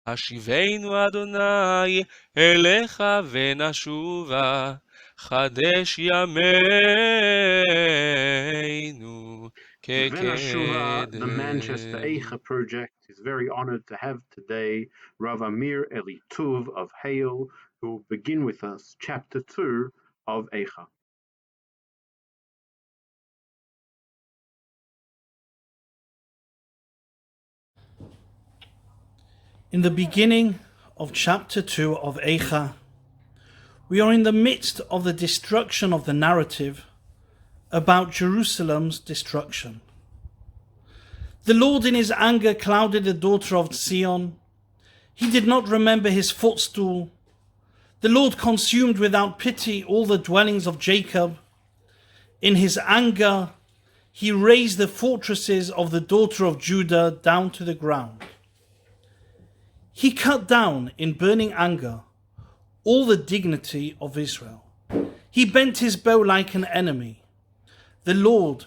השיבנו אדוני אליך ונשובה, חדש ימינו Venashuva, the Manchester כקדם. Eicha project, is very honored to have today Rav Amir Elituv of Hale, who will begin with us chapter 2 of Eicha. In the beginning of chapter 2 of Eicha, we are in the midst of the destruction of the narrative about Jerusalem's destruction. The Lord in his anger clouded the daughter of Zion. He did not remember his footstool. The Lord consumed without pity all the dwellings of Jacob. In his anger, he razed the fortresses of the daughter of Judah down to the ground. He cut down in burning anger all the dignity of Israel. He bent his bow like an enemy. The Lord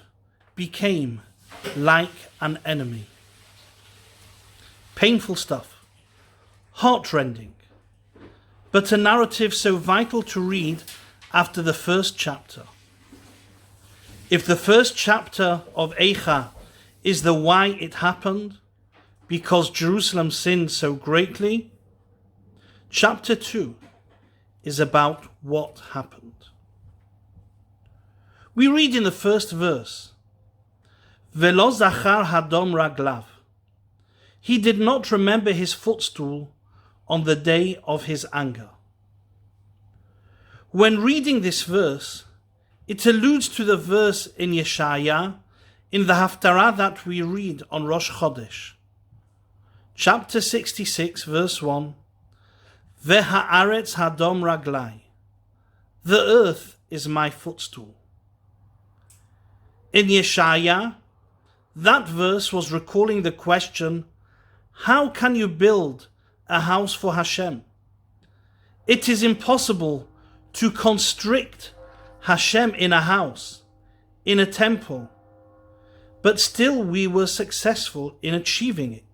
became like an enemy. Painful stuff, heartrending, but a narrative so vital to read after the first chapter. If the first chapter of Eicha is the why it happened, because Jerusalem sinned so greatly, chapter 2 is about what happened. We read in the first verse, Velo zachar hadom raglav. He did not remember his footstool on the day of his anger. When reading this verse, it alludes to the verse in Yeshaya in the Haftarah that we read on Rosh Chodesh. Chapter 66, verse 1, Veha'aretz hadom raglai. The earth is my footstool. In Yeshaya, that verse was recalling the question, how can you build a house for Hashem? It is impossible to constrict Hashem in a house, in a temple, but still we were successful in achieving it.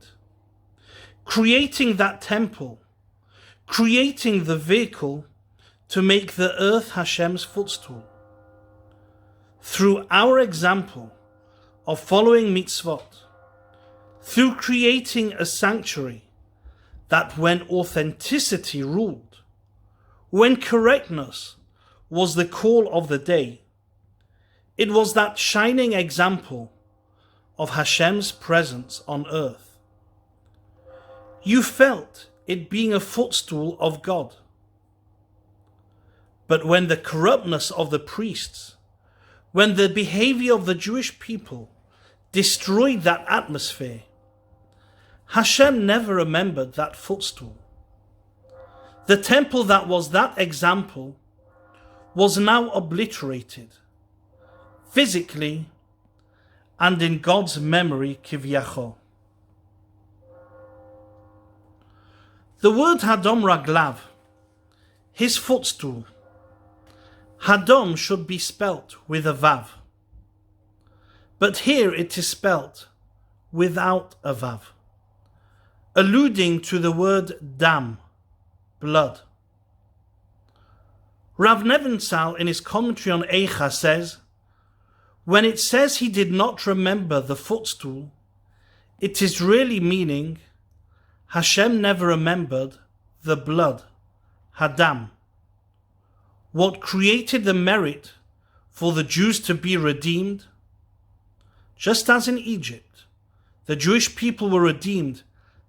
Creating that temple, creating the vehicle to make the earth Hashem's footstool. Through our example of following mitzvot, through creating a sanctuary that when authenticity ruled, when correctness was the call of the day, it was that shining example of Hashem's presence on earth. You felt it being a footstool of God. But when the corruptness of the priests, when the behavior of the Jewish people destroyed that atmosphere, Hashem never remembered that footstool. The temple that was that example was now obliterated, physically and in God's memory, kivyachol. The word Hadom Raglav, his footstool, Hadom should be spelt with a Vav. But here it is spelt without a Vav, alluding to the word dam, blood. Rav Nebenzahl in his commentary on Eicha says, when it says he did not remember the footstool, it is really meaning Hashem never remembered the blood, Hadam. What created the merit for the Jews to be redeemed? Just as in Egypt, the Jewish people were redeemed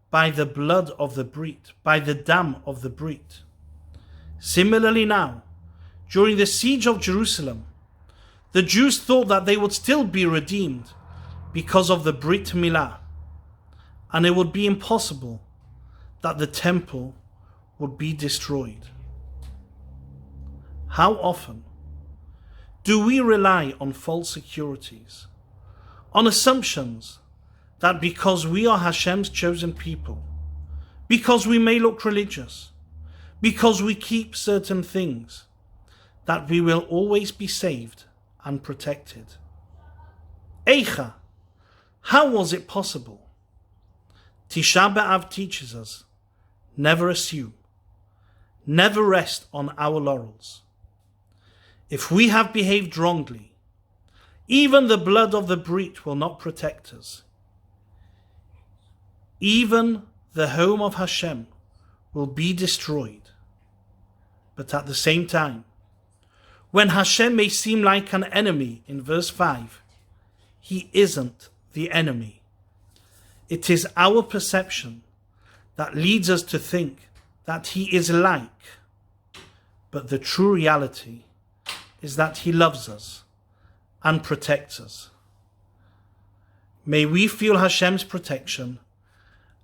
by the blood of the Brit, by the dam of the Brit. Similarly now, during the siege of Jerusalem, the Jews thought that they would still be redeemed because of the Brit Milah, and it would be impossible that the temple would be destroyed. How often do we rely on false securities, on assumptions that because we are Hashem's chosen people, because we may look religious, because we keep certain things, that we will always be saved and protected? Eicha, how was it possible? Tisha B'Av teaches us never assume, never rest on our laurels. If we have behaved wrongly, even the blood of the breach will not protect us. Even the home of Hashem will be destroyed. But at the same time, when Hashem may seem like an enemy in verse 5, he isn't the enemy. It is our perception that leads us to think that he is like, but the true reality is that he loves us and protects us. May we feel Hashem's protection,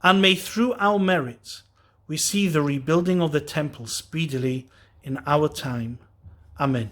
and may through our merits we see the rebuilding of the temple speedily in our time. Amen.